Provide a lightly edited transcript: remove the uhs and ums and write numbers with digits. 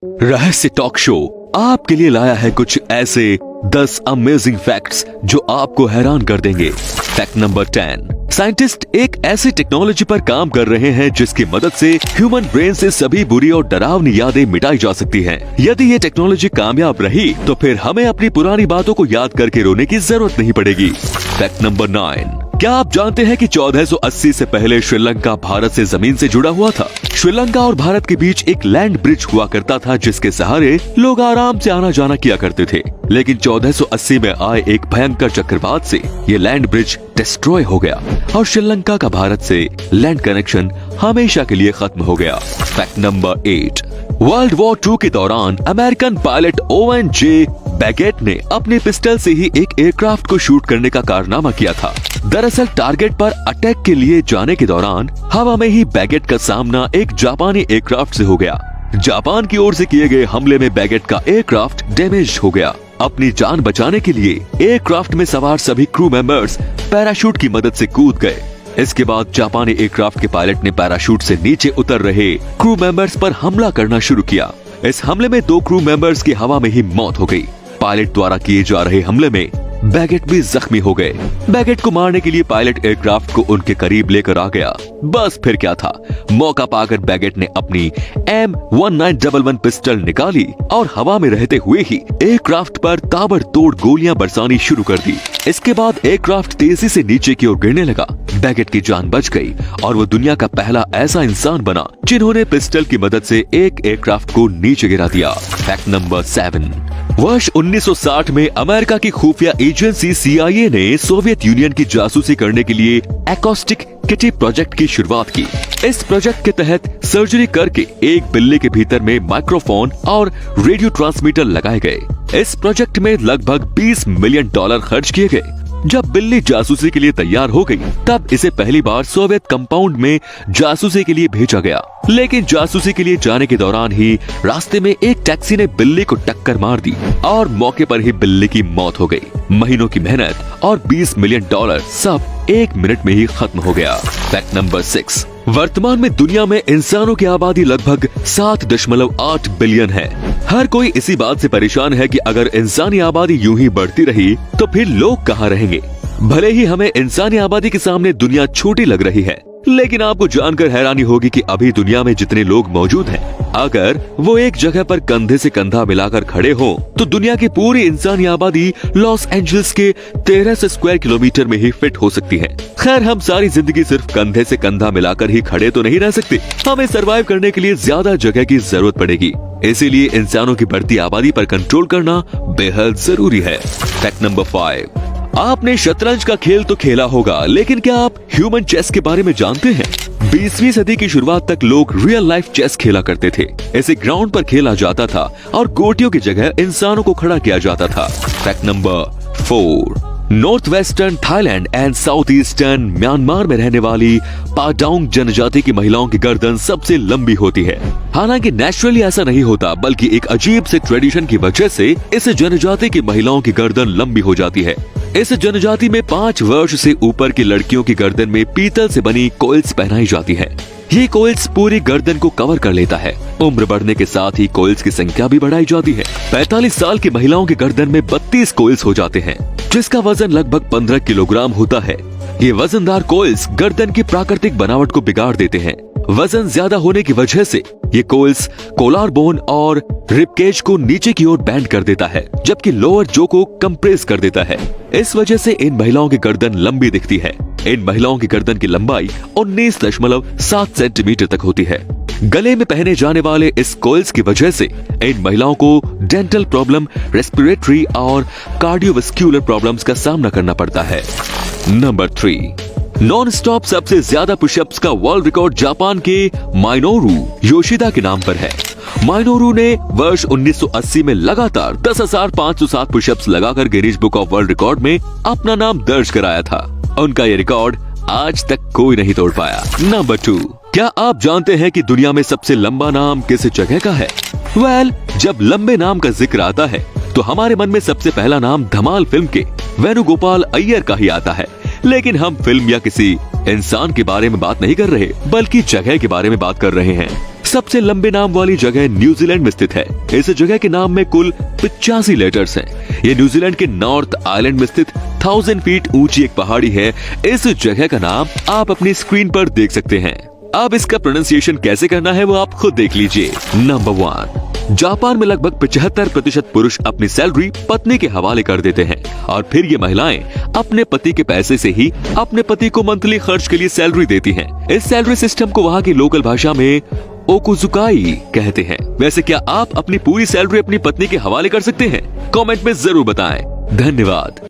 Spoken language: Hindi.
रहस्य टॉक शो आपके लिए लाया है कुछ ऐसे 10 अमेजिंग फैक्ट्स जो आपको हैरान कर देंगे। Fact number 10। साइंटिस्ट एक ऐसी टेक्नोलॉजी पर काम कर रहे हैं जिसकी मदद से ह्यूमन ब्रेन से सभी बुरी और डरावनी यादें मिटाई जा सकती हैं। यदि ये टेक्नोलॉजी कामयाब रही तो फिर हमें अपनी पुरानी बातों को याद करके रोने की जरूरत नहीं पड़ेगी। Fact number 9। क्या आप जानते हैं कि 1480 से पहले श्रीलंका भारत से जमीन से जुड़ा हुआ था। श्रीलंका और भारत के बीच एक लैंड ब्रिज हुआ करता था जिसके सहारे लोग आराम से आना जाना किया करते थे। लेकिन 1480 में आए एक भयंकर चक्रवात से ये लैंड ब्रिज डिस्ट्रॉय हो गया और श्रीलंका का भारत से लैंड कनेक्शन हमेशा के लिए खत्म हो गया। Fact number 8। वर्ल्ड वॉर 2 के दौरान अमेरिकन पायलट ओवन जे बैगेट ने अपने पिस्टल से ही एक एयरक्राफ्ट को शूट करने का कारनामा किया था। दरअसल टारगेट पर अटैक के लिए जाने के दौरान हवा में ही बैगेट का सामना एक जापानी एयरक्राफ्ट से हो गया। जापान की ओर से किए गए हमले में बैगेट का एयरक्राफ्ट डैमेज हो गया। अपनी जान बचाने के लिए एयरक्राफ्ट में सवार सभी क्रू मेंबर्स पैराशूट की मदद से कूद गए। इसके बाद जापानी एयरक्राफ्ट के पायलट ने पैराशूट से नीचे उतर रहे क्रू मेंबर्स पर हमला करना शुरू किया। इस हमले में 2 क्रू मेंबर्स की हवा में ही मौत हो गई। पायलट द्वारा किए जा रहे हमले में बैगेट भी जख्मी हो गए। बैगेट को मारने के लिए पायलट एयरक्राफ्ट को उनके करीब लेकर आ गया। बस फिर क्या था, मौका पाकर बैगेट ने अपनी M1911 पिस्टल निकाली और हवा में रहते हुए ही एयरक्राफ्ट पर ताबड़तोड़ गोलियां बरसानी शुरू कर दी। इसके बाद एयरक्राफ्ट तेजी से नीचे की ओर गिरने लगा। बैगेट की जान बच गई और वो दुनिया का पहला ऐसा इंसान बना जिन्होंने पिस्टल की मदद से एक एयरक्राफ्ट को नीचे गिरा दिया। Fact number 7। वर्ष 1960 में अमेरिका की खुफिया एजेंसी CIA ने सोवियत यूनियन की जासूसी करने के लिए एकॉस्टिक किटी प्रोजेक्ट की शुरुआत की। इस प्रोजेक्ट के तहत सर्जरी करके एक बिल्ली के भीतर में माइक्रोफोन और रेडियो ट्रांसमीटर लगाए गए। इस प्रोजेक्ट में लगभग $20 मिलियन खर्च किए गए। जब बिल्ली जासूसी के लिए तैयार हो गई तब इसे पहली बार सोवियत कंपाउंड में जासूसी के लिए भेजा गया। लेकिन जासूसी के लिए जाने के दौरान ही रास्ते में एक टैक्सी ने बिल्ली को टक्कर मार दी और मौके पर ही बिल्ली की मौत हो गई। महीनों की मेहनत और $20 मिलियन सब 1 मिनट में ही खत्म हो गया। Fact number 6। वर्तमान में दुनिया में इंसानों की आबादी लगभग 7.8 बिलियन है। हर कोई इसी बात से परेशान है कि अगर इंसानी आबादी यूं ही बढ़ती रही तो फिर लोग कहाँ रहेंगे। भले ही हमें इंसानी आबादी के सामने दुनिया छोटी लग रही है, लेकिन आपको जानकर हैरानी होगी कि अभी दुनिया में जितने लोग मौजूद हैं, अगर वो एक जगह पर कंधे से कंधा मिलाकर खड़े हों, तो दुनिया की पूरी इंसानी आबादी लॉस एंजल्स के 1300 स्क्वायर किलोमीटर में ही फिट हो सकती है। खैर, हम सारी जिंदगी सिर्फ कंधे से कंधा मिलाकर ही खड़े तो नहीं रह सकते। हमें सरवाइव करने के लिए ज्यादा जगह की जरूरत पड़ेगी। इसीलिए इंसानों की बढ़ती आबादी पर कंट्रोल करना बेहद जरूरी है। Fact number 5। आपने शतरंज का खेल तो खेला होगा, लेकिन क्या आप ह्यूमन चेस के बारे में जानते हैं? 20वीं सदी की शुरुआत तक लोग रियल लाइफ चेस खेला करते थे। इसे ग्राउंड पर खेला जाता था और गोटियों की जगह इंसानों को खड़ा किया जाता था। Fact number 4। North western Thailand and south eastern Myanmar में रहने वाली पाडाउंग जनजाति की महिलाओं की गर्दन सबसे लंबी होती है। हालांकि नेचुरली ऐसा नहीं होता, बल्कि एक अजीब से ट्रेडिशन की वजह से इस जनजाति की महिलाओं की गर्दन लंबी हो जाती है। इस जनजाति में 5 वर्ष से ऊपर की लड़कियों की गर्दन में पीतल से बनी कोइल्स पहनाई जाती है। ये कोइल्स पूरी गर्दन को कवर कर लेता है। उम्र बढ़ने के साथ ही कोइल्स की संख्या भी बढ़ाई जाती है। 45 साल की महिलाओं की गर्दन में 32 कोइल्स हो जाते हैं, जिसका वजन लगभग 15 किलोग्राम होता है। ये वजनदार कोइल्स गर्दन की प्राकृतिक बनावट को बिगाड़ देते हैं। वजन ज्यादा होने की वजह से ये कोइल्स कोलार बोन और रिबकेज को नीचे की ओर बैंड कर देता है, जबकि लोअर जो को कंप्रेस कर देता है। इस वजह से इन महिलाओं की गर्दन लंबी दिखती है। इन महिलाओं की गर्दन की लंबाई 19.7 सेंटीमीटर तक होती है। गले में पहने जाने वाले इस कोइल्स की वजह से इन महिलाओं को डेंटल प्रॉब्लम, रेस्पिरेटरी और कार्डियोवास्कुलर प्रॉब्लम्स का सामना करना पड़ता है। नंबर 3। नॉन स्टॉप सबसे ज्यादा पुशअप्स का वर्ल्ड रिकॉर्ड जापान के माइनोरू योशिदा के नाम पर है। माइनोरू ने वर्ष 1980 में लगातार 10,507 पुशअप्स लगाकर Guinness book of world record में अपना नाम दर्ज कराया था। उनका ये रिकॉर्ड आज तक कोई नहीं तोड़ पाया। नंबर 2। क्या आप जानते हैं कि दुनिया में सबसे लंबा नाम किस जगह का है? जब लंबे नाम का जिक्र आता है तो हमारे मन में सबसे पहला नाम धमाल फिल्म के वेणुगोपाल अय्यर का ही आता है। लेकिन हम फिल्म या किसी इंसान के बारे में बात नहीं कर रहे, बल्कि जगह के बारे में बात कर रहे हैं। सबसे लंबे नाम वाली जगह न्यूजीलैंड में स्थित है। इस जगह के नाम में कुल 85 लेटर्स हैं। ये न्यूजीलैंड के नॉर्थ आइलैंड में स्थित 1000 फीट ऊंची एक पहाड़ी है। इस जगह का नाम आप अपनी स्क्रीन पर देख सकते हैं। अब इसका प्रोनाउंसिएशन कैसे करना है वो आप खुद देख लीजिए। नंबर 1, जापान में लगभग 75% पुरुष अपनी सैलरी पत्नी के हवाले कर देते हैं और फिर ये महिलाएं अपने पति के पैसे से ही अपने पति को मंथली खर्च के लिए सैलरी देती हैं। इस सैलरी सिस्टम को वहाँ की लोकल भाषा में ओकुजुकाई कहते हैं। वैसे क्या आप अपनी पूरी सैलरी अपनी पत्नी के हवाले कर सकते हैं? कमेंट में जरूर बताएं। धन्यवाद।